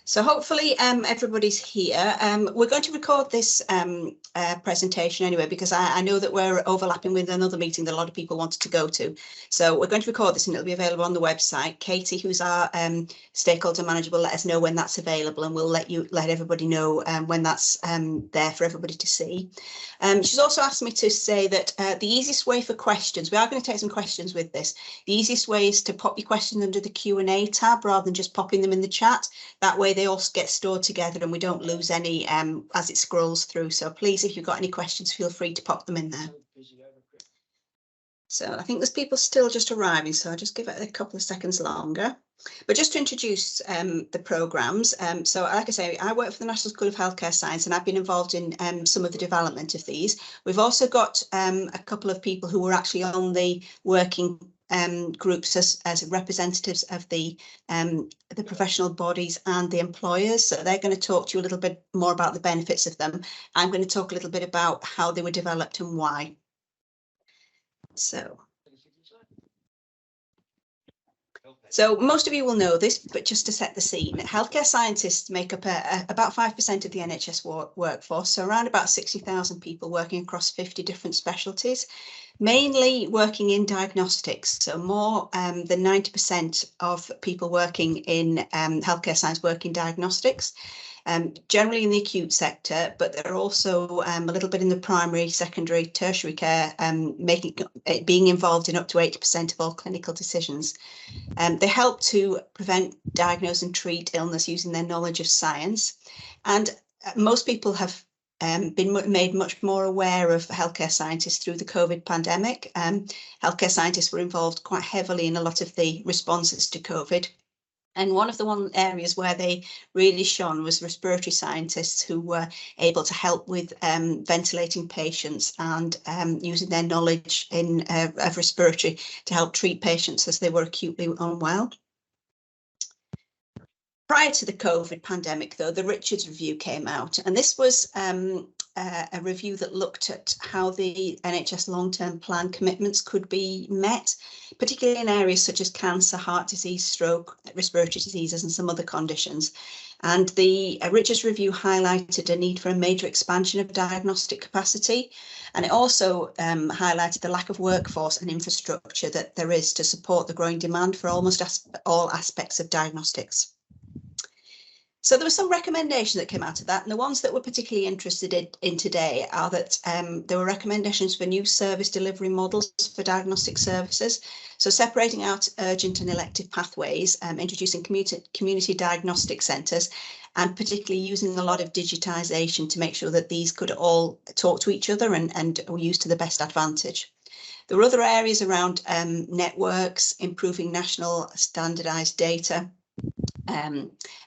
So hopefully everybody's here. We're going to record this presentation anyway, because I know that we're overlapping with another meeting that a lot of people wanted to go to. So we're going to record this and it'll be available on the website. Katie, who's our stakeholder manager, will let us know when that's available, and we'll let everybody know when that's there for everybody to see. She's also asked me to say that the easiest way for questions, we are going to take some questions with this. The easiest way is to pop your question under the Q&A tab rather than just popping them in the chat. That way they all get stored together and we don't lose any as it scrolls through. So please, if you've got any questions, feel free to pop them in there. So I think there's people still just arriving, so I'll just give it a couple of seconds longer. But just to introduce the programmes, so like I say, I work for the National School of Healthcare Science and I've been involved in some of the development of these. We've also got a couple of people who were actually on the working groups as representatives of the professional bodies and the employers. So they're going to talk to you a little bit more about the benefits of them. I'm going to talk a little bit about how they were developed and why. So most of you will know this, but just to set the scene, healthcare scientists make up about 5% of the NHS workforce, so around about 60,000 people working across 50 different specialties, mainly working in diagnostics. So more than 90% of people working in healthcare science work in diagnostics. Generally in the acute sector, but they're also a little bit in the primary, secondary, tertiary care, being involved in up to 80% of all clinical decisions. They help to prevent, diagnose and treat illness using their knowledge of science. And most people have been made much more aware of healthcare scientists through the COVID pandemic. Healthcare scientists were involved quite heavily in a lot of the responses to COVID. And one of the areas where they really shone was respiratory scientists, who were able to help with ventilating patients and using their knowledge of respiratory to help treat patients as they were acutely unwell. Prior to the COVID pandemic, though, the Richards Review came out, and this was a review that looked at how the NHS Long Term plan commitments could be met, particularly in areas such as cancer, heart disease, stroke, respiratory diseases and some other conditions. And the Richards Review highlighted a need for a major expansion of diagnostic capacity, and it also highlighted the lack of workforce and infrastructure that there is to support the growing demand for almost all aspects of diagnostics. So there were some recommendations that came out of that, and the ones that we're particularly interested in today are that there were recommendations for new service delivery models for diagnostic services. So separating out urgent and elective pathways, introducing community diagnostic centres, and particularly using a lot of digitisation to make sure that these could all talk to each other and were used to the best advantage. There were other areas around networks, improving national standardised data,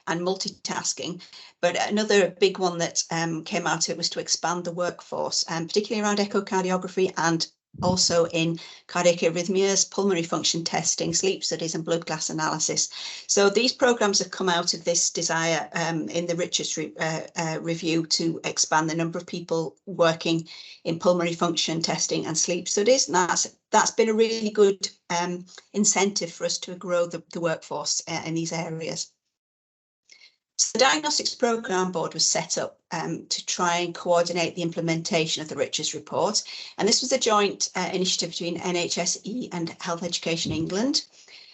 and multitasking. But another big one that came out of it was to expand the workforce, particularly around echocardiography and also in cardiac arrhythmias, pulmonary function testing, sleep studies and blood gas analysis. So these programmes have come out of this desire in the Richards Review to expand the number of people working in pulmonary function testing and sleep studies. And that's been a really good incentive for us to grow the workforce in these areas. So the Diagnostics Programme Board was set up to try and coordinate the implementation of the Richards Report. And this was a joint initiative between NHSE and Health Education England.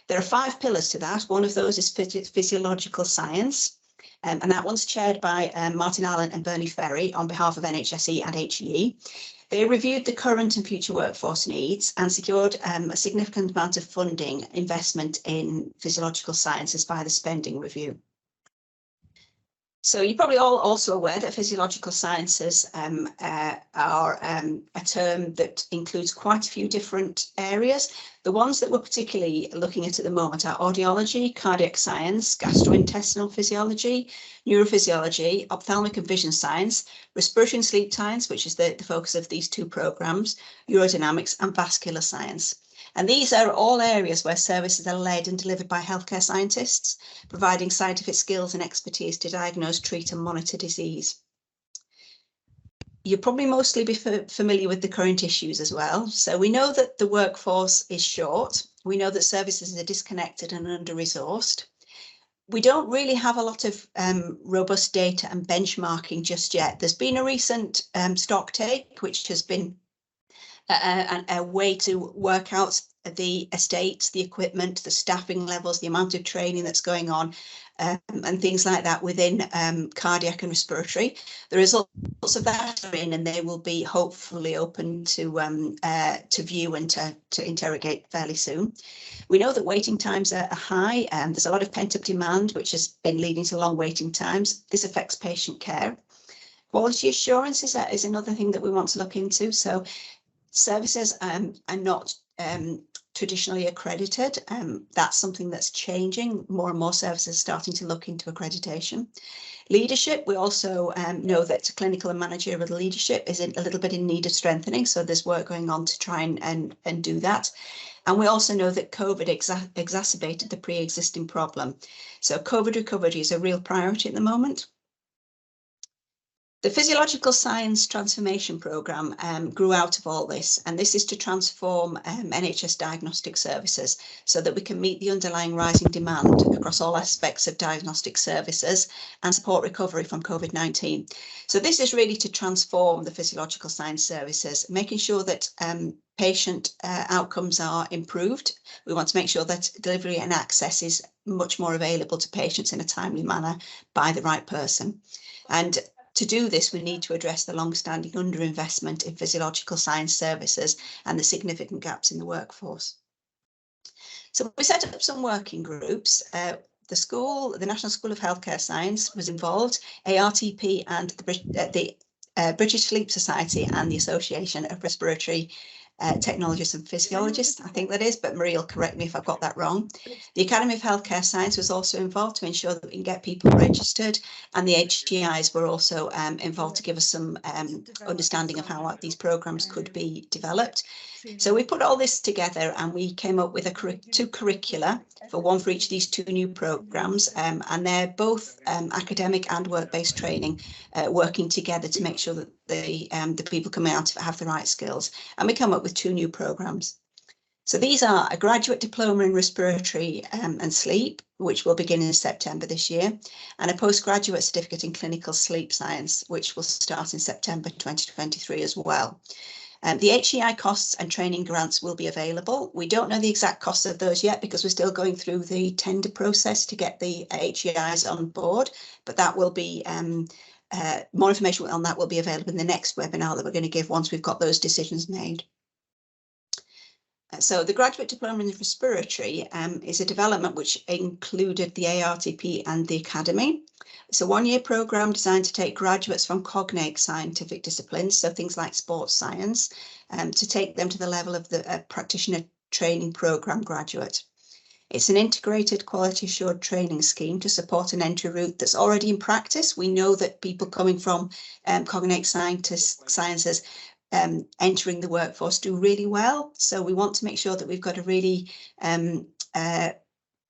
There are 5 pillars to that. One of those is physiological science. And that one's chaired by Martin Allen and Bernie Ferry on behalf of NHSE and HEE. They reviewed the current and future workforce needs and secured a significant amount of funding investment in physiological sciences by the spending review. So you're probably all also aware that physiological sciences are a term that includes quite a few different areas. The ones that we're particularly looking at the moment are audiology, cardiac science, gastrointestinal physiology, neurophysiology, ophthalmic and vision science, respiratory and sleep science, which is the focus of these 2 programmes, urodynamics and vascular science. And these are all areas where services are led and delivered by healthcare scientists, providing scientific skills and expertise to diagnose, treat and monitor disease. You'll probably mostly be familiar with the current issues as well. So we know that the workforce is short. We know that services are disconnected and under-resourced. we don't really have a lot of robust data and benchmarking just yet. There's been a recent stock take, which has been a way to work out the estates, the equipment, the staffing levels, the amount of training that's going on, and things like that within cardiac and respiratory. The results of that are in, and they will be hopefully open to view and to interrogate fairly soon. We know that waiting times are high, and there's a lot of pent-up demand, which has been leading to long waiting times. This affects patient care. Quality assurance is another thing that we want to look into. So services are not traditionally accredited. That's something that's changing. More and more services are starting to look into accreditation. Leadership, we also know that clinical and managerial leadership is a little bit in need of strengthening. So there's work going on to try and do that. And we also know that COVID exacerbated the pre-existing problem. So COVID recovery is a real priority at the moment. The Physiological Science Transformation Programme grew out of all this, and this is to transform NHS diagnostic services so that we can meet the underlying rising demand across all aspects of diagnostic services and support recovery from COVID-19. So this is really to transform the physiological science services, making sure that patient outcomes are improved. We want to make sure that delivery and access is much more available to patients in a timely manner by the right person. And to do this, we need to address the long-standing underinvestment in physiological science services and the significant gaps in the workforce. So we set up some working groups. The National School of Healthcare Science was involved, ARTP and the British Sleep Society and the Association of Respiratory Technologists and Physiologists, I think that is, but Marie will correct me if I've got that wrong. The Academy of Healthcare Science was also involved to ensure that we can get people registered, and the HGIs were also involved to give us some understanding of how these programmes could be developed. So we put all this together and we came up with two curricula, one for each of these two new programmes, and they're both academic and work-based training, working together to make sure that the people coming out have the right skills. And we come up with two new programmes. So these are a Graduate Diploma in Respiratory and Sleep, which will begin in September this year, and a Postgraduate Certificate in Clinical Sleep Science, which will start in September 2023 as well. The HEI costs and training grants will be available. We don't know the exact costs of those yet because we're still going through the tender process to get the HEIs on board, but that will be more information on that will be available in the next webinar that we're going to give once we've got those decisions made. So the Graduate Diploma in Respiratory is a development which included the ARTP and the Academy. It's a one-year programme designed to take graduates from cognate scientific disciplines, so things like sports science, to take them to the level of the practitioner training programme graduate. It's an integrated quality assured training scheme to support an entry route that's already in practice. We know that people coming from cognate sciences entering the workforce do really well. So we want to make sure that we've got a really kind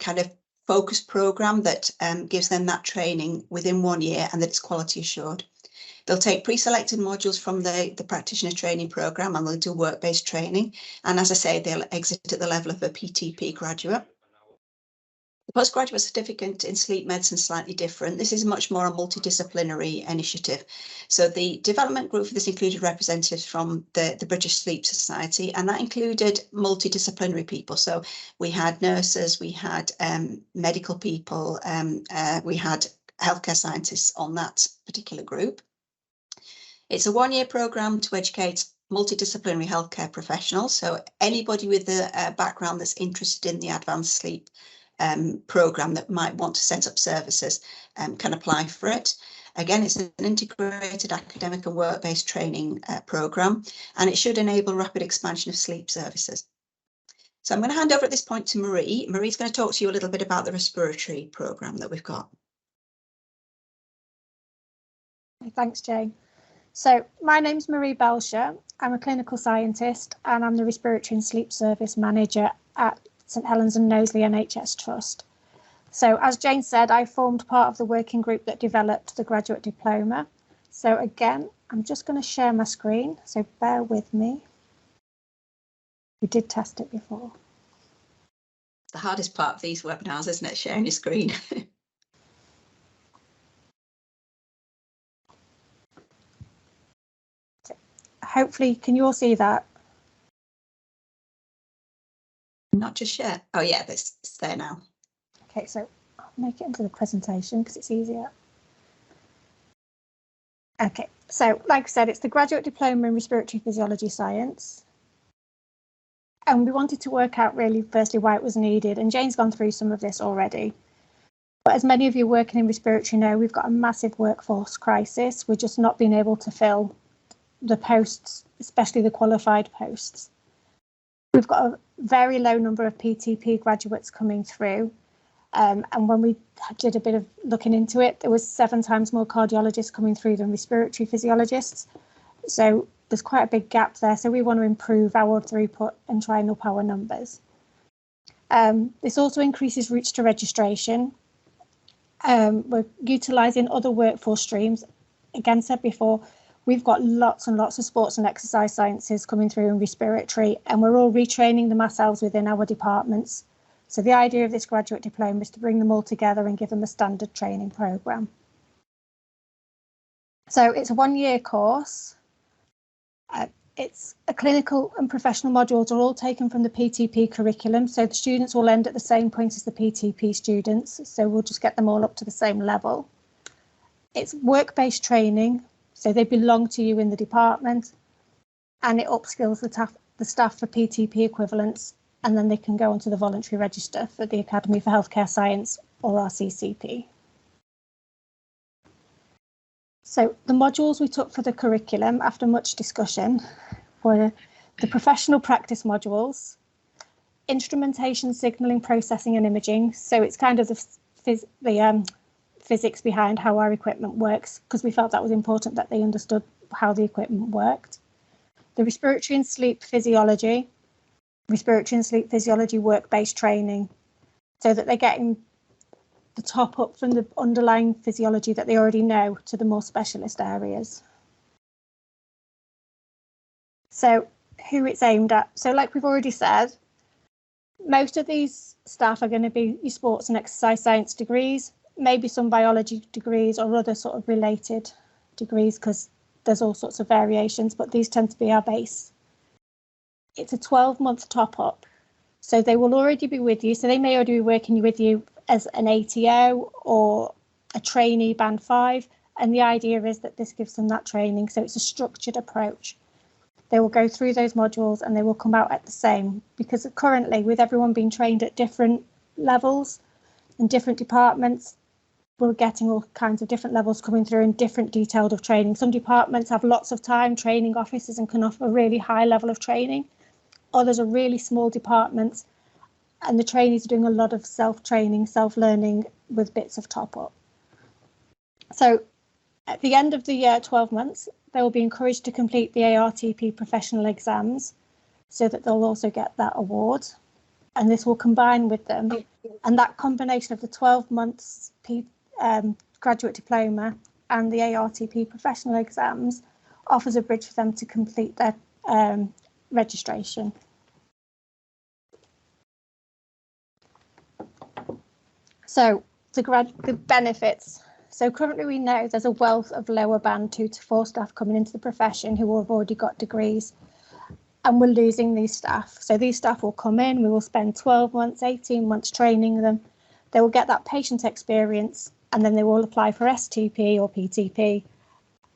of focused programme that gives them that training within 1 year and that it's quality assured. They'll take pre-selected modules from the practitioner training programme and they'll do work-based training. And as I say, they'll exit at the level of a PTP graduate. The postgraduate certificate in sleep medicine is slightly different. This is much more a multidisciplinary initiative. So the development group for this included representatives from the British Sleep Society, and that included multidisciplinary people. So we had nurses, we had medical people, we had healthcare scientists on that particular group. It's a one-year programme to educate multidisciplinary healthcare professionals. So anybody with a background that's interested in the advanced sleep programme that might want to set up services can apply for it. Again, it's an integrated academic and work-based training programme, and it should enable rapid expansion of sleep services. So I'm going to hand over at this point to Marie. Marie's going to talk to you a little bit about the respiratory programme that we've got. Thanks, Jane. So my name's Marie Belcher. I'm a clinical scientist and I'm the Respiratory and Sleep Service Manager at St Helens and Knowsley NHS Trust. So as Jane said, I formed part of the working group that developed the Graduate Diploma. So again, I'm just going to share my screen, so bear with me. We did test it before. The hardest part of these webinars, isn't it, sharing your screen? hopefully, can you all see that? Not just yet. Oh yeah, it's there now. Okay, so I'll make it into the presentation because it's easier. Okay, so like I said, it's the Graduate Diploma in Respiratory Physiology Science. And we wanted to work out really, firstly, why it was needed. And Jane's gone through some of this already. But as many of you working in respiratory know, we've got a massive workforce crisis. We're just not being able to fill the posts, especially the qualified posts. We've got a very low number of PTP graduates coming through. And when we did a bit of looking into it, there was 7 times more cardiologists coming through than respiratory physiologists. So there's quite a big gap there. So we want to improve our throughput and try and up our numbers. This also increases routes to registration. We're utilising other workforce streams. Again, said before, we've got lots and lots of sports and exercise sciences coming through in respiratory, and we're all retraining them ourselves within our departments. So the idea of this graduate diploma is to bring them all together and give them a standard training programme. So it's a 1-year course. It's a clinical and professional modules are all taken from the PTP curriculum. So the students will end at the same point as the PTP students. So we'll just get them all up to the same level. It's work-based training. So they belong to you in the department, and it upskills the staff for PTP equivalents, and then they can go onto the voluntary register for the Academy for Healthcare Science or RCCP. So the modules we took for the curriculum after much discussion were the professional practice modules, instrumentation, signalling, processing and imaging. So it's kind of the physics behind how our equipment works, because we felt that was important that they understood how the equipment worked. The respiratory and sleep physiology work-based training, so that they're getting the top up from the underlying physiology that they already know to the more specialist areas. So who it's aimed at. So like we've already said, most of these staff are going to be your sports and exercise science degrees, maybe some biology degrees or other sort of related degrees, because there's all sorts of variations, but these tend to be our base. It's a 12-month top up. So they will already be with you. So they may already be working with you as an ATO or a trainee band 5. And the idea is that this gives them that training. So it's a structured approach. They will go through those modules and they will come out at the same, because currently with everyone being trained at different levels and different departments, we're getting all kinds of different levels coming through and different detailed of training. Some departments have lots of time, training officers, and can offer a really high level of training. Others are really small departments, and the trainees are doing a lot of self-training, self-learning with bits of top-up. So at the end of the 12 months, they will be encouraged to complete the ARTP professional exams so that they'll also get that award. And this will combine with them. And that combination of the 12 months graduate diploma and the ARTP professional exams offers a bridge for them to complete their registration. So the benefits. So currently we know there's a wealth of lower band 2 to 4 staff coming into the profession who have already got degrees, and we're losing these staff. So these staff will come in, we will spend 12 months, 18 months training them. They will get that patient experience, and then they will apply for STP or PTP,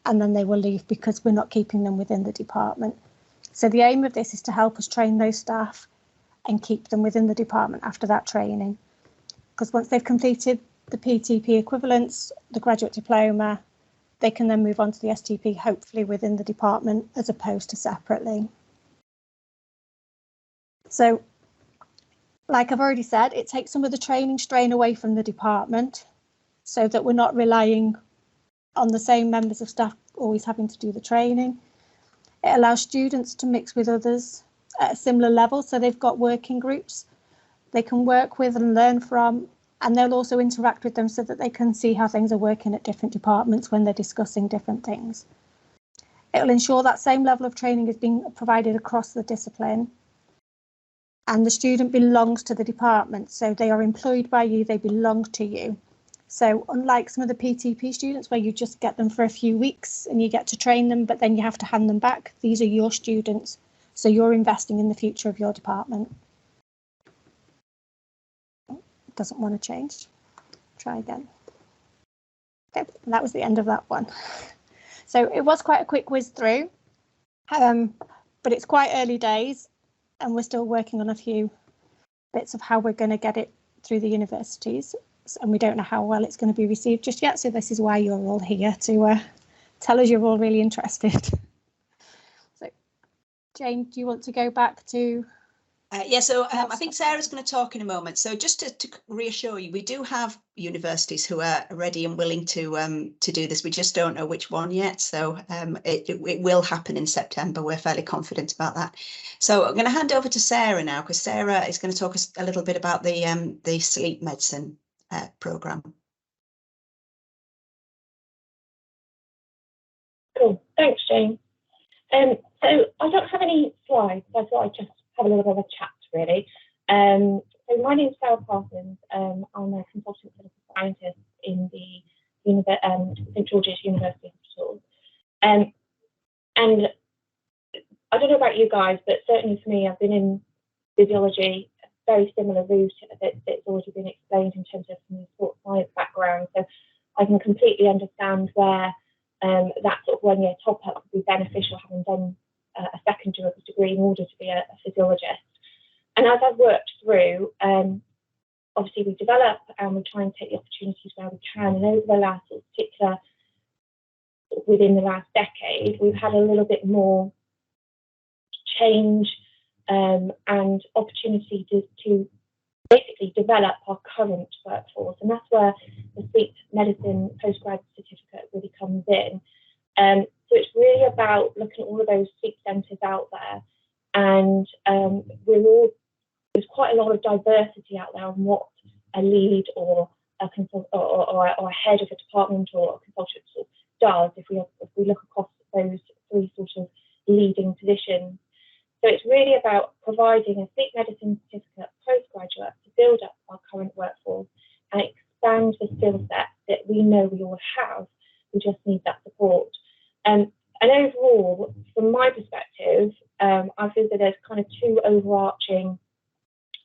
and then they will leave because we're not keeping them within the department. So the aim of this is to help us train those staff and keep them within the department after that training. Because once they've completed the PTP equivalents, the graduate diploma, they can then move on to the STP, hopefully within the department as opposed to separately. So, like I've already said, it takes some of the training strain away from the department so that we're not relying on the same members of staff always having to do the training. It allows students to mix with others at a similar level, so they've got working groups they can work with and learn from, and they'll also interact with them so that they can see how things are working at different departments when they're discussing different things. It'll ensure that same level of training is being provided across the discipline, and the student belongs to the department, so they are employed by you, they belong to you. So unlike some of the PTP students where you just get them for a few weeks and you get to train them, but then you have to hand them back, these are your students. So you're investing in the future of your department. Doesn't want to change. Try again. Okay, that was the end of that one. So it was quite a quick whiz through, but it's quite early days and we're still working on a few bits of how we're going to get it through the universities, and we don't know how well it's going to be received just yet. So this is why you're all here to tell us you're all really interested. So Jane, do you want to go back to? Yeah, so I think Sarah's going to talk in a moment. So just to reassure you, we do have universities who are ready and willing to do this. We just don't know which one yet. So it will happen in September. We're fairly confident about that. So I'm going to hand over to Sarah now, because Sarah is going to talk us a little bit about the sleep medicine programme. Cool, thanks, Jane. So I don't have any slides, so I thought I'd just have a little bit of a chat, really. So my name's Sarah Parsons. I'm a consultant clinical scientist in the St George's University Hospital. And I don't know about you guys, but certainly for me, I've been in physiology, a very similar route that's already been explained in terms of my sports science background. So I can completely understand where that sort of one-year top-up would be beneficial, having done a second degree in order to be a physiologist. And as I've worked through, obviously we develop and we try and take the opportunities where we can. And over the last within the last decade, we've had a little bit more change and opportunity to basically develop our current workforce. And that's where the sleep medicine postgrad certificate really comes in. So it's really about looking at all of those sleep centres out there, and there's quite a lot of diversity out there on what a lead or a head of a department or a consultant does if we look across those three sort of leading positions. So it's really about providing a sleep medicine certificate postgraduate to build up our current workforce and expand the skill set that we know we all have. We just need that support. And overall, from my perspective, I feel that there's kind of two overarching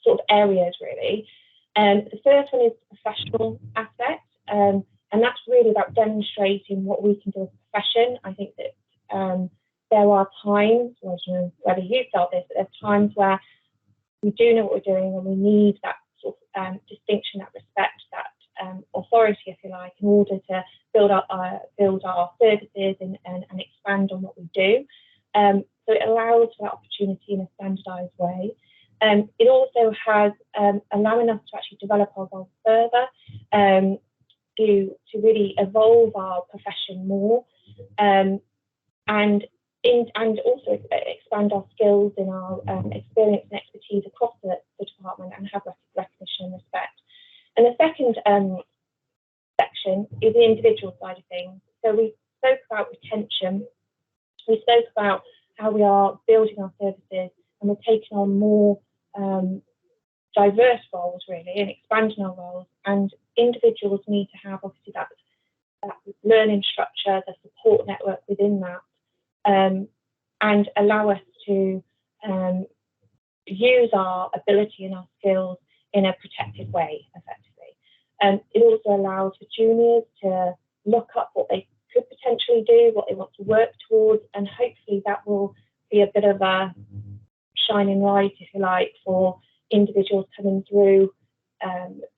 sort of areas, really. The first one is the professional aspect, and that's really about demonstrating what we can do as a profession. I think that there are times, I don't know whether you felt this, but there's times where we do know what we're doing and we need that sort of distinction, that respect, that authority, if you like, in order to build our services and expand on what we do. So it allows for that opportunity in a standardised way. It also has allowing us to actually develop our roles further, to really evolve our profession more, and also expand our skills and our experience and expertise across the department and have recognition and respect. And the second section is the individual side of things. So we spoke about retention, we spoke about how we are building our services and we're taking on more diverse roles, really, and expanding our roles. And individuals need to have obviously that learning structure, the support network within that, and allow us to use our ability and our skills in a protected way, effectively. It also allows for juniors to look up what they could potentially do, what they want to work towards, and hopefully that will be a bit of a shining light, if you like, for individuals coming through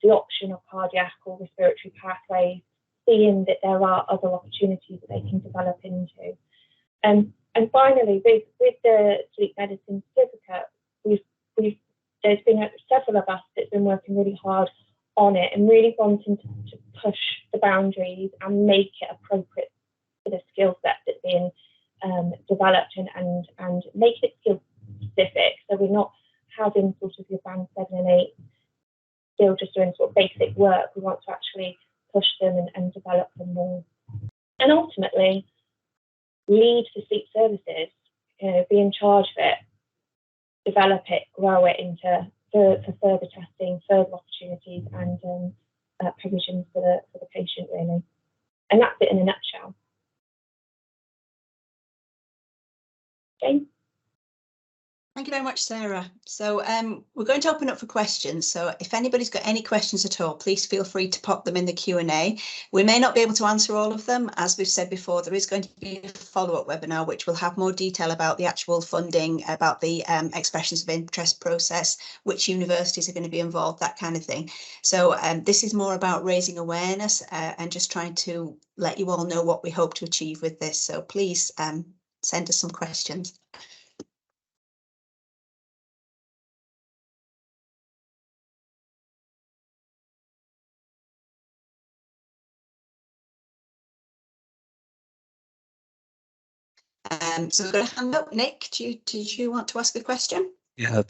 the option of cardiac or respiratory pathways, seeing that there are other opportunities that they can develop into. And finally, with the sleep medicine certificate, there's been several of us that's been working really hard on it and really wanting to push the boundaries and make it appropriate for the skill set that's being developed and make it skill specific. So we're not having sort of your band 7 and 8 still just doing sort of basic work. We want to actually push them and develop them more. And ultimately, lead the sleep services, be in charge of it, develop it, grow it into for further testing, further opportunities, and provision for the patient, really. And that's it in a nutshell. Jane? Thank you very much, Sarah. So we're going to open up for questions. So if anybody's got any questions at all, please feel free to pop them in the Q&A. We may not be able to answer all of them. As we've said before, there is going to be a follow-up webinar, which will have more detail about the actual funding, about the expressions of interest process, which universities are going to be involved, that kind of thing. So this is more about raising awareness and just trying to let you all know what we hope to achieve with this. So please send us some questions. So we've got a hand up. Nick, did you want to ask a question? Yeah,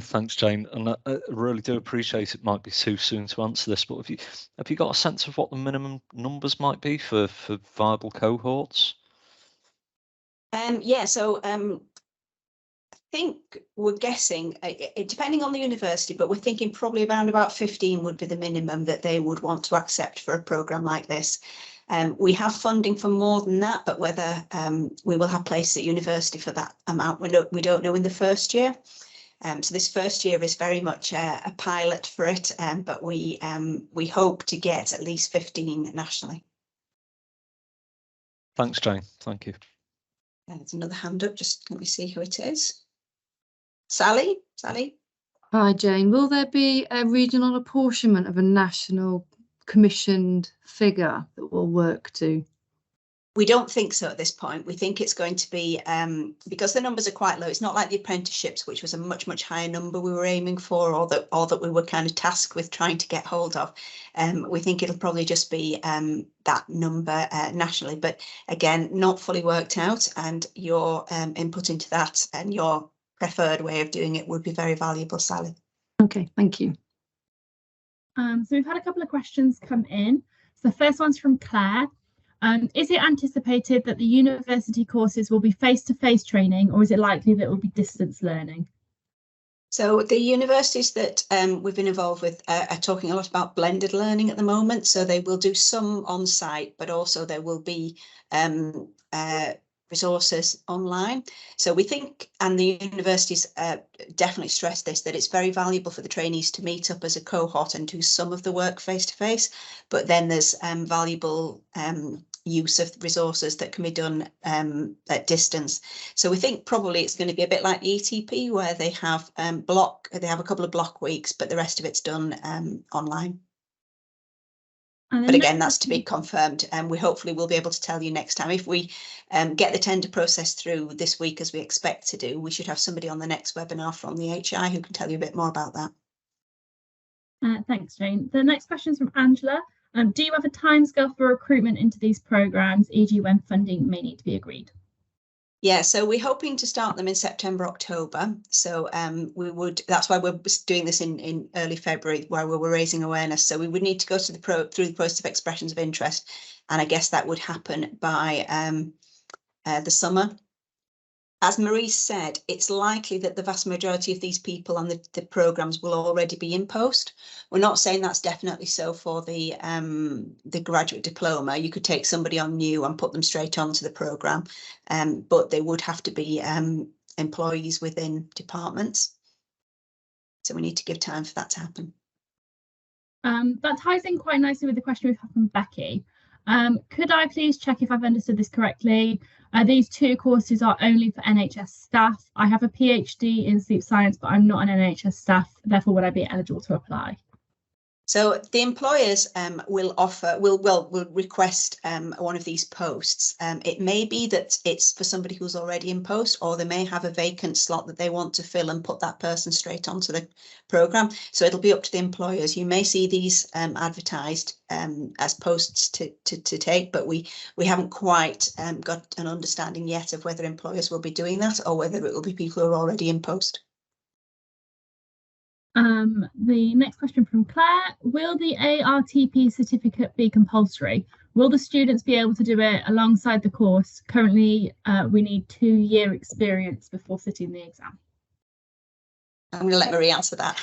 thanks, Jane. And I really do appreciate it might be too soon to answer this, but have you got a sense of what the minimum numbers might be for viable cohorts? Yeah, so I think we're guessing, depending on the university, but we're thinking probably around about 15 would be the minimum that they would want to accept for a programme like this. We have funding for more than that, but whether we will have places at university for that amount, we don't know in the first year. So this first year is very much a pilot for it, but we hope to get at least 15 nationally. Thanks, Jane. Thank you. There's another hand up. Just let me see who it is. Sally? Hi, Jane. Will there be a regional apportionment of a national commissioned figure that will work to? We don't think so at this point. We think it's going to be, because the numbers are quite low, it's not like the apprenticeships, which was a much higher number we were aiming for, or that we were kind of tasked with trying to get hold of. We think it'll probably just be that number nationally, but again, not fully worked out, and your input into that and your preferred way of doing it would be very valuable, Sally. Okay, thank you. So we've had a couple of questions come in. So the first one's from Claire. Is it anticipated that the university courses will be face-to-face training, or is it likely that it will be distance learning? So the universities that we've been involved with are talking a lot about blended learning at the moment. So they will do some on site, but also there will be resources online. So we think, and the universities definitely stress this, that it's very valuable for the trainees to meet up as a cohort and do some of the work face to face, but then there's valuable use of resources that can be done at distance. So we think probably it's going to be a bit like the ETP, where they have they have a couple of block weeks, but the rest of it's done online. But again, that's to be confirmed, and we hopefully will be able to tell you next time. If we get the tender process through this week, as we expect to do, we should have somebody on the next webinar from the HI who can tell you a bit more about that. Thanks, Jane. The next question is from Angela. Do you have a timescale for recruitment into these programmes, e.g. when funding may need to be agreed? Yeah, so we're hoping to start them in September, October. So that's why we're doing this in early February, where we're raising awareness. So we would need to go to through the process of expressions of interest. And I guess that would happen by the summer. As Marie said, it's likely that the vast majority of these people on the programmes will already be in post. We're not saying that's definitely so for the graduate diploma. You could take somebody on new and put them straight onto the programme, but they would have to be employees within departments. So we need to give time for that to happen. That ties in quite nicely with the question we've had from Becky. Could I please check if I've understood this correctly? These two courses are only for NHS staff. I have a PhD in sleep science, but I'm not an NHS staff. Therefore, would I be eligible to apply? So the employers will request one of these posts. It may be that it's for somebody who's already in post, or they may have a vacant slot that they want to fill and put that person straight onto the programme. So it'll be up to the employers. You may see these advertised as posts to take, but we haven't quite got an understanding yet of whether employers will be doing that or whether it will be people who are already in post. The next question from Claire, will the ARTP certificate be compulsory? Will the students be able to do it alongside the course? Currently, we need 2-year experience before sitting the exam. I'm going to let Marie answer that.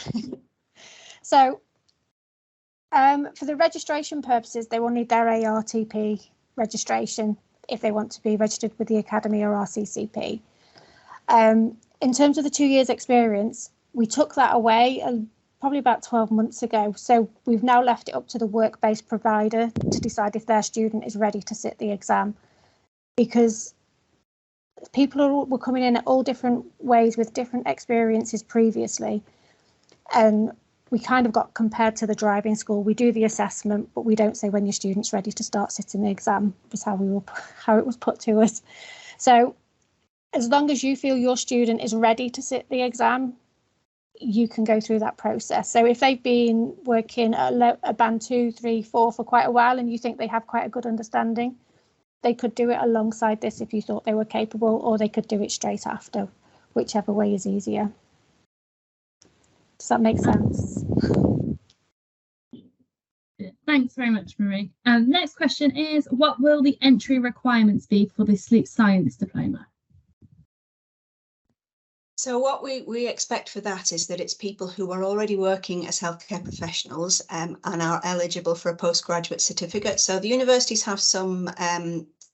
So For the registration purposes, they will need their ARTP registration if they want to be registered with the Academy or RCCP. In terms of the 2 years experience, we took that away probably about 12 months ago. So we've now left it up to the work-based provider to decide if their student is ready to sit the exam, because people were coming in at all different ways with different experiences previously. And we kind of got compared to the driving school. We do the assessment, but we don't say when your student's ready to start sitting the exam, was how it was put to us. So as long as you feel your student is ready to sit the exam, you can go through that process. So if they've been working at a band 2, 3, 4 for quite a while and you think they have quite a good understanding, they could do it alongside this if you thought they were capable, or they could do it straight after, whichever way is easier. Does that make sense? Thanks very much, Marie. Next question is, what will the entry requirements be for the Sleep Science diploma? So what we expect for that is that it's people who are already working as healthcare professionals and are eligible for a postgraduate certificate. So the universities have some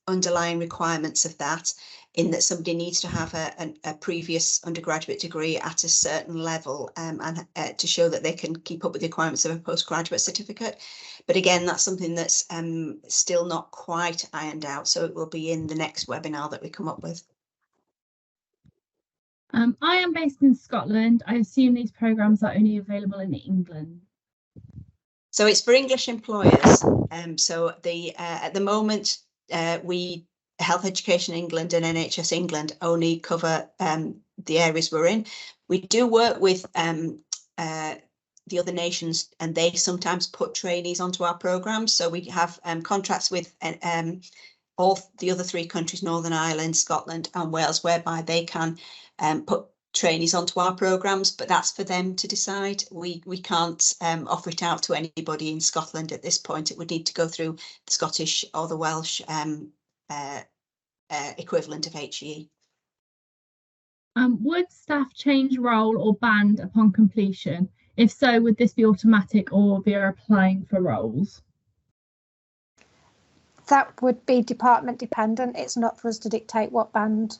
underlying requirements of that, in that somebody needs to have a previous undergraduate degree at a certain level and to show that they can keep up with the requirements of a postgraduate certificate. But again, that's something that's still not quite ironed out. So it will be in the next webinar that we come up with. I am based in Scotland. I assume these programmes are only available in England. So it's for English employers. So at the moment, Health Education England and NHS England only cover the areas we're in. We do work with the other nations, and they sometimes put trainees onto our programmes. So we have contracts with all the other 3 countries, Northern Ireland, Scotland and Wales, whereby they can put trainees onto our programmes, but that's for them to decide. We can't offer it out to anybody in Scotland at this point. It would need to go through the Scottish or the Welsh equivalent of HE. Would staff change role or band upon completion? If so, would this be automatic or be applying for roles? That would be department dependent. It's not for us to dictate what band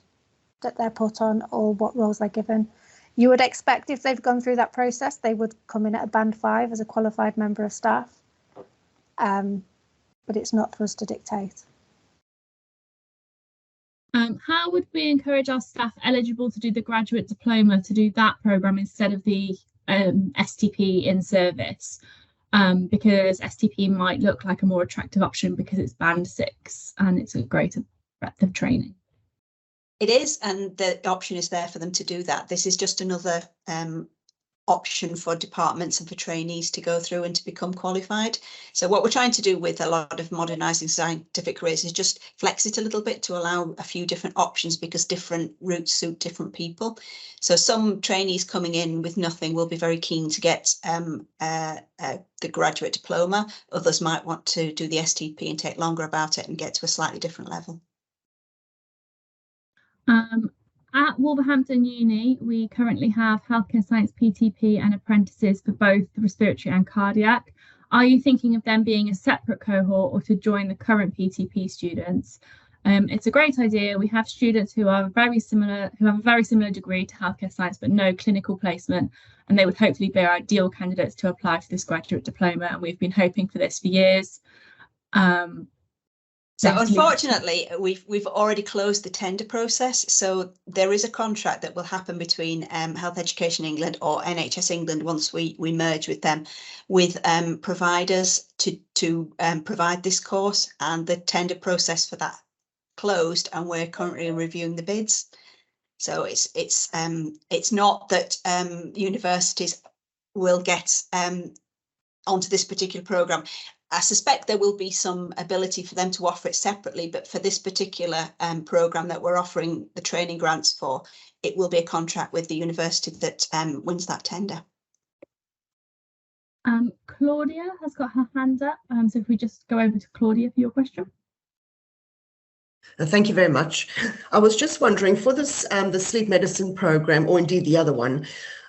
that they're put on or what roles they're given. You would expect if they've gone through that process, they would come in at a band 5 as a qualified member of staff. But it's not for us to dictate. How would we encourage our staff eligible to do the graduate diploma to do that programme instead of the STP in service? Because STP might look like a more attractive option because it's band 6 and it's a greater breadth of training. It is, and the option is there for them to do that. This is just another option for departments and for trainees to go through and to become qualified. So what we're trying to do with a lot of modernising scientific careers is just flex it a little bit to allow a few different options, because different routes suit different people. So some trainees coming in with nothing will be very keen to get the graduate diploma. Others might want to do the STP and take longer about it and get to a slightly different level. At Wolverhampton Uni, we currently have healthcare science PTP and apprentices for both the respiratory and cardiac. Are you thinking of them being a separate cohort or to join the current PTP students? It's a great idea. We have students who are very similar, who have a very similar degree to healthcare science, but no clinical placement, and they would hopefully be our ideal candidates to apply for this graduate diploma. And we've been hoping for this for years. So unfortunately, we've already closed the tender process. So there is a contract that will happen between Health Education England or NHS England once we merge with them, with providers to provide this course, and the tender process for that closed, and we're currently reviewing the bids. So it's not that universities will get onto this particular programme. I suspect there will be some ability for them to offer it separately, but for this particular programme that we're offering the training grants for, it will be a contract with the university that wins that tender. Claudia has got her hand up, so if we just go over to Claudia for your question. Thank you very much. I was just wondering, for this the sleep medicine programme, or indeed the other one,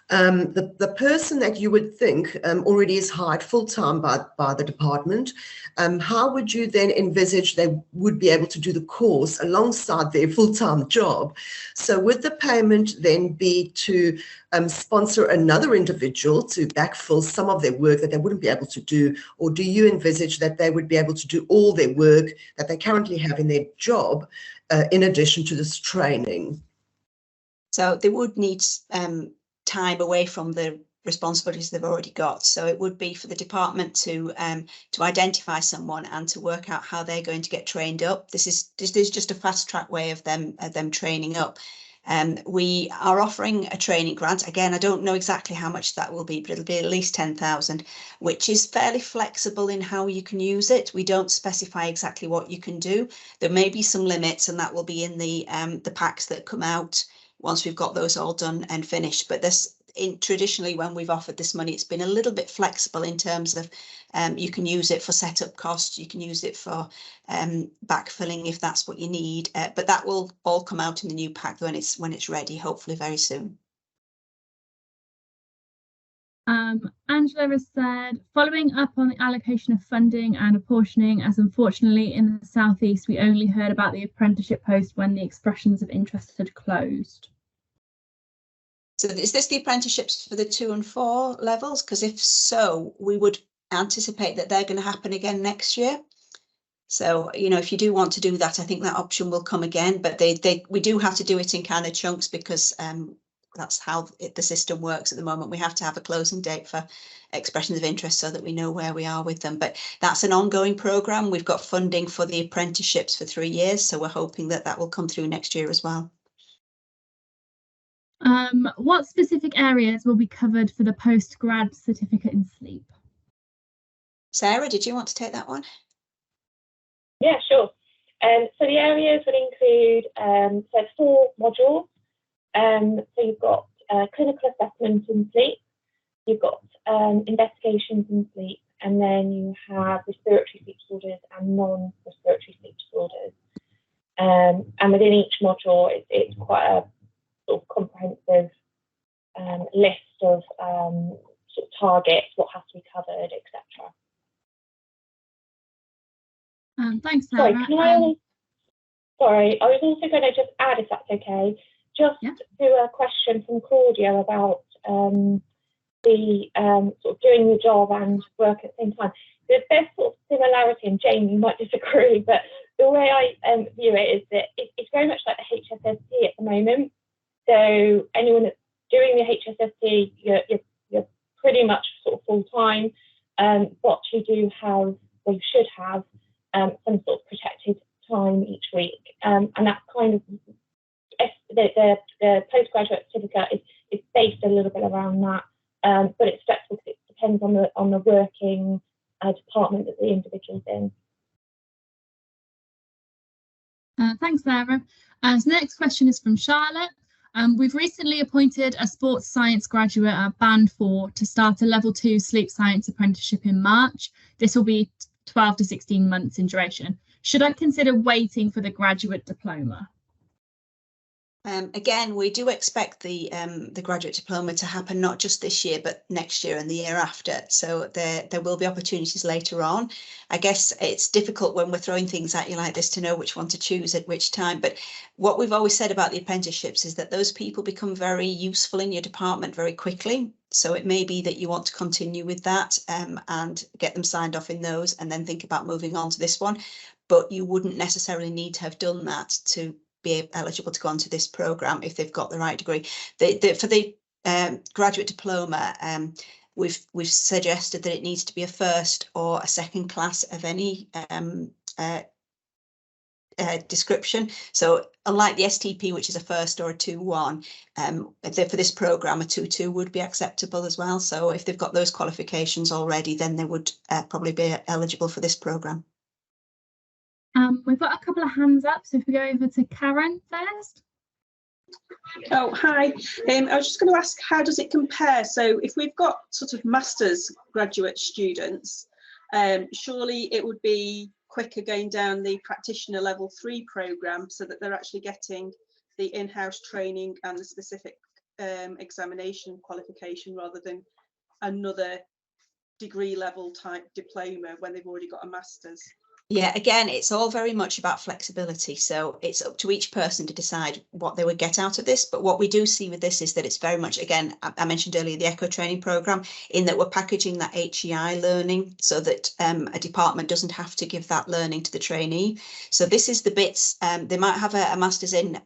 The person that you would think already is hired full-time by the department, how would you then envisage they would be able to do the course alongside their full-time job? So would the payment then be to sponsor another individual to backfill some of their work that they wouldn't be able to do, or do you envisage that they would be able to do all their work that they currently have in their job in addition to this training? So they would need time away from the responsibilities they've already got. So it would be for the department to identify someone and to work out how they're going to get trained up. This is just a fast track way of them training up. We are offering a training grant. Again, I don't know exactly how much that will be, but it'll be at least 10,000, which is fairly flexible in how you can use it. We don't specify exactly what you can do. There may be some limits, and that will be in the packs that come out once we've got those all done and finished. But traditionally, when we've offered this money, it's been a little bit flexible in terms of you can use it for setup costs, you can use it for backfilling if that's what you need. But that will all come out in the new pack when it's ready, hopefully very soon. Angela has said, following up on the allocation of funding and apportioning, as unfortunately in the South East we only heard about the apprenticeship post when the expressions of interest had closed. So is this the apprenticeships for the 2 and 4 levels? Because if so, we would anticipate that they're going to happen again next year. So, you know, if you do want to do that, I think that option will come again, but we do have to do it in kind of chunks because that's how the system works at the moment. We have to have a closing date for expressions of interest so that we know where we are with them. But that's an ongoing programme. We've got funding for the apprenticeships for 3 years, so we're hoping that that will come through next year as well. What specific areas will be covered for the post-grad certificate in sleep? Sarah, did you want to take that one? Yeah, sure. So the areas would include 4 modules. So you've got clinical assessment in sleep, you've got investigations in sleep, and then you have respiratory sleep disorders and non-respiratory sleep disorders. And within each module, it's quite a sort of comprehensive list of sort of targets, what has to be covered, etc. Thanks, Sarah. Sorry, I was also going to just add, if that's okay, to a question from Claudia about the sort of doing the job and work at the same time. There's sort of similarity, and Jane, you might disagree, but the way I view it is that it's very much like the HSST at the moment. So anyone that's doing the HSST, you're pretty much sort of full time, but you do have, or you should have, some sort of protected time each week, and that's kind of the postgraduate certificate is based a little bit around that, but it's flexible because it depends on the working department that the individual's in. Thanks, Sarah. So the next question is from Charlotte. We've recently appointed a sports science graduate at Band 4 to start a level 2 sleep science apprenticeship in March. This will be 12 to 16 months in duration. Should I consider waiting for the graduate diploma? Again, we do expect the graduate diploma to happen not just this year, but next year and the year after. So there will be opportunities later on. I guess it's difficult when we're throwing things at you like this to know which one to choose at which time. But what we've always said about the apprenticeships is that those people become very useful in your department very quickly. So it may be that you want to continue with that and get them signed off in those and then think about moving on to this one. But you wouldn't necessarily need to have done that to be eligible to go onto this programme if they've got the right degree. For the graduate diploma, we've suggested that it needs to be a first or a second class of any description. So unlike the STP, which is a first or a 2-1, for this programme, a 2-2 would be acceptable as well. So if they've got those qualifications already, then they would probably be eligible for this programme. We've got a couple of hands up, so if we go over to Karen first. Oh, hi. I was just going to ask, how does it compare? So if we've got sort of master's graduate students, surely it would be quicker going down the practitioner level 3 programme so that they're actually getting the in-house training and the specific examination qualification rather than another degree level type diploma when they've already got a master's. Yeah, again, it's all very much about flexibility. So it's up to each person to decide what they would get out of this. But what we do see with this is that it's very much, again, I mentioned earlier the ECHO training programme, in that we're packaging that HEI learning so that a department doesn't have to give that learning to the trainee. So this is the bits, they might have a master's in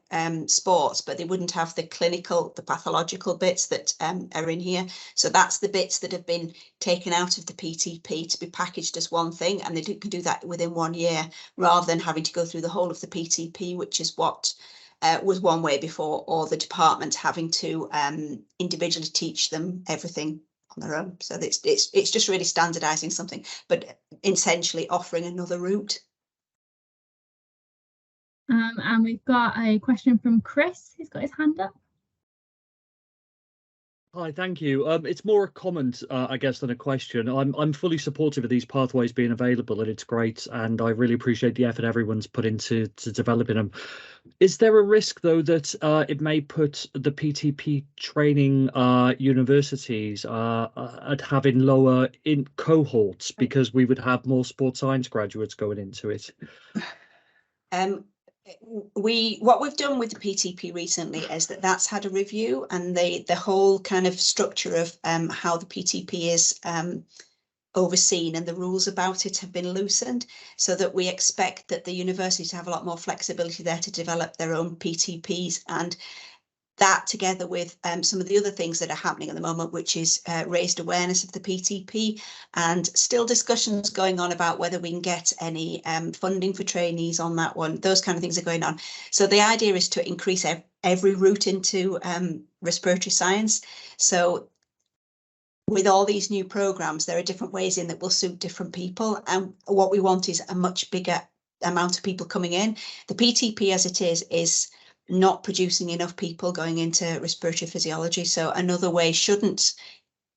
sports, but they wouldn't have the clinical, the pathological bits that are in here. So that's the bits that have been taken out of the PTP to be packaged as one thing, and they can do that within 1 year rather than having to go through the whole of the PTP, which is what was one way before, or the department having to individually teach them everything on their own. So it's just really standardizing something, but essentially offering another route. And we've got a question from Chris, who's got his hand up. Hi, thank you. It's more a comment, I guess, than a question. I'm fully supportive of these pathways being available, and it's great, and I really appreciate the effort everyone's put into developing them. Is there a risk, though, that it may put the PTP training universities at having lower in cohorts because we would have more sports science graduates going into it? What we've done with the PTP recently is that's had a review, and the whole kind of structure of how the PTP is overseen and the rules about it have been loosened, so that we expect that the universities have a lot more flexibility there to develop their own PTPs, and that together with some of the other things that are happening at the moment, which is raised awareness of the PTP, and still discussions going on about whether we can get any funding for trainees on that one. Those kind of things are going on. So the idea is to increase every route into respiratory science. So with all these new programs, there are different ways in that will suit different people. And what we want is a much bigger amount of people coming in. The PTP as it is not producing enough people going into respiratory physiology. So another way shouldn't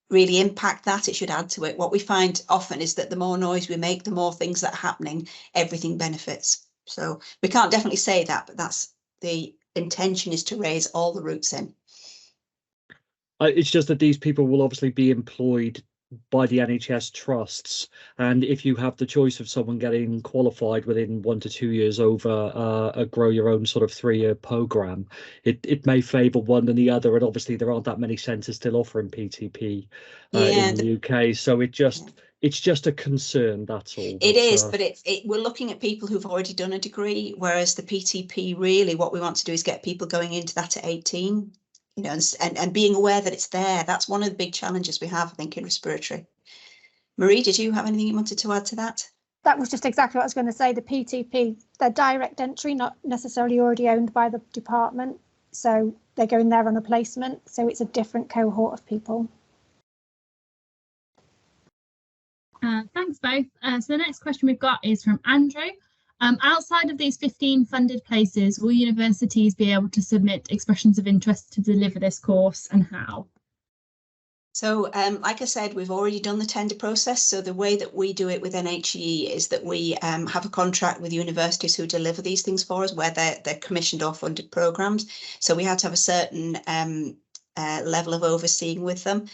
really impact that. It should add to it. What we find often is that the more noise we make, the more things that are happening, everything benefits. So we can't definitely say that, but that's the intention, is to raise all the routes in. It's just that these people will obviously be employed by the NHS trusts, and if you have the choice of someone getting qualified within 1 to 2 years over a grow your own sort of 3-year program, it may favour one than the other, and obviously there aren't that many centres still offering PTP in the UK, so it's just a concern, that's all. It is, but we're looking at people who've already done a degree, whereas the PTP, really what we want to do is get people going into that at 18. You know, and being aware that it's there. That's one of the big challenges we have, I think, in respiratory. Marie, did you have anything you wanted to add to that? That was just exactly what I was going to say. The PTP, they're direct entry, not necessarily already owned by the department. So they're going there on a placement. So it's a different cohort of people. Thanks both. So the next question we've got is from Andrew. Outside of these 15 funded places, will universities be able to submit expressions of interest to deliver this course, and how? So, like I said, we've already done the tender process. So the way that we do it with NHE is that we have a contract with universities who deliver these things for us, where they're commissioned or funded programs. So we had to have a certain level of overseeing with them.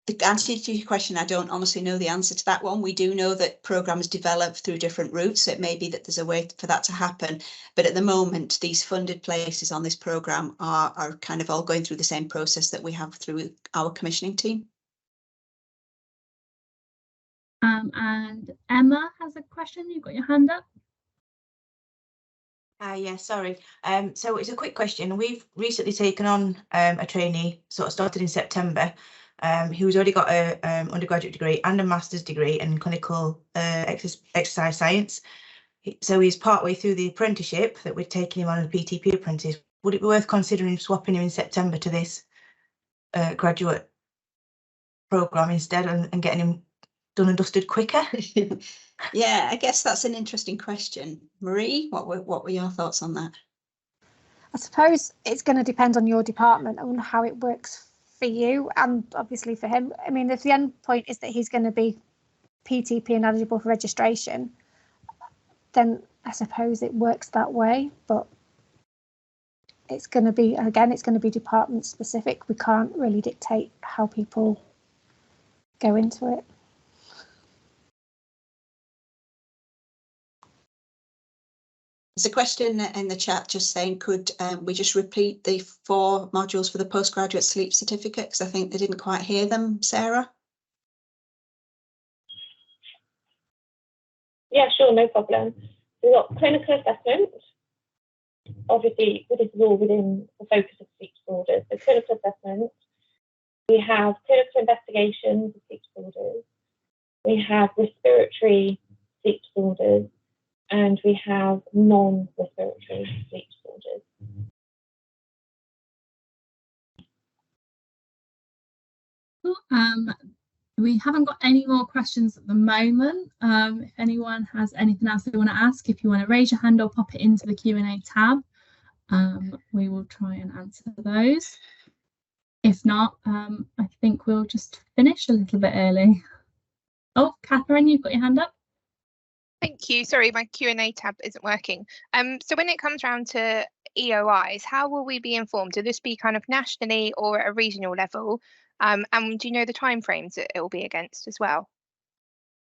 The answer to your question, I don't honestly know the answer to that one. We do know that programs develop through different routes. So it may be that there's a way for that to happen. But at the moment, these funded places on this program are kind of all going through the same process that we have through our commissioning team. And Emma has a question. You've got your hand up. Yeah, sorry. So it's a quick question. We've recently taken on a trainee, sort of started in September, who's already got a undergraduate degree and a master's degree in clinical exercise science. So he's partway through the apprenticeship that we're taking him on as a PTP apprentice. Would it be worth considering swapping him in September to this graduate programme instead, and getting him done and dusted quicker? Yeah, I guess that's an interesting question. Marie, what were your thoughts on that? I suppose it's going to depend on your department and how it works for you, and obviously for him. I mean, if the end point is that he's going to be PTP and eligible for registration, then I suppose it works that way. But it's going to be, again, it's going to be department specific. We can't really dictate how people go into it. There's a question in the chat just saying, could we just repeat the 4 modules for the postgraduate sleep certificate? Because I think they didn't quite hear them, Sarah. Yeah, sure, no problem. We've got clinical assessment. Obviously, this is all within the focus of sleep disorders. So clinical assessment. We have clinical investigations of sleep disorders. We have respiratory sleep disorders. And we have non-respiratory sleep disorders. We haven't got any more questions at the moment. If anyone has anything else they want to ask, if you want to raise your hand or pop it into the Q&A tab, we will try and answer those. If not, I think we'll just finish a little bit early. Oh, Catherine, you've got your hand up. Thank you. Sorry, my Q&A tab isn't working. So when it comes around to EOIs, how will we be informed? Will this be kind of nationally or at a regional level? And do you know the timeframes that it will be against as well?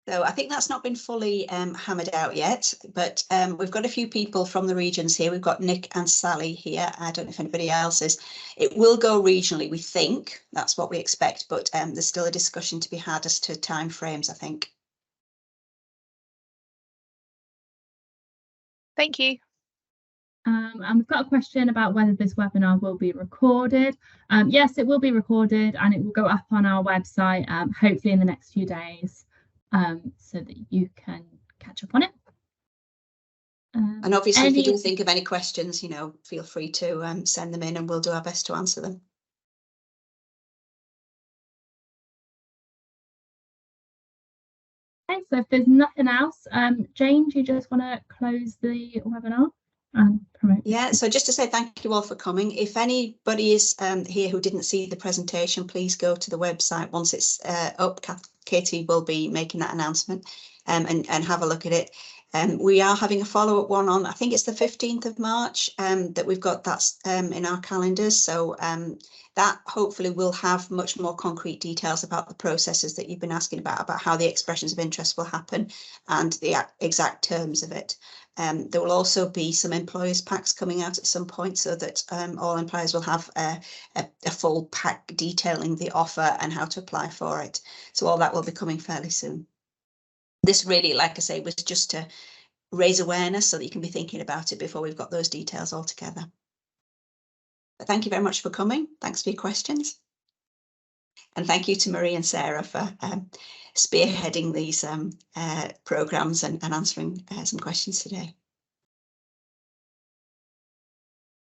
So I think that's not been fully hammered out yet, but we've got a few people from the regions here. We've got Nick and Sally here. I don't know if anybody else is. It will go regionally, we think. That's what we expect, but there's still a discussion to be had as to timeframes, I think. Thank you. And we've got a question about whether this webinar will be recorded. Yes, it will be recorded and it will go up on our website, hopefully in the next few days, so that you can catch up on it. And obviously, if you do think of any questions, you know, feel free to send them in and we'll do our best to answer them. Okay, so if there's nothing else, Jane, do you just want to close the webinar? Yeah, so just to say thank you all for coming. If anybody is here who didn't see the presentation, please go to the website once it's up. Katie will be making that announcement and have a look at it. We are having a follow-up one on, I think it's the 15th of March that we've got that's in our calendars. So that hopefully will have much more concrete details about the processes that you've been asking about how the expressions of interest will happen and the exact terms of it. There will also be some employers packs coming out at some point so that all employers will have a full pack detailing the offer and how to apply for it. So all that will be coming fairly soon. This really, like I say, was just to raise awareness so that you can be thinking about it before we've got those details all together. But thank you very much for coming. Thanks for your questions. And thank you to Marie and Sarah for spearheading these programmes and answering some questions today.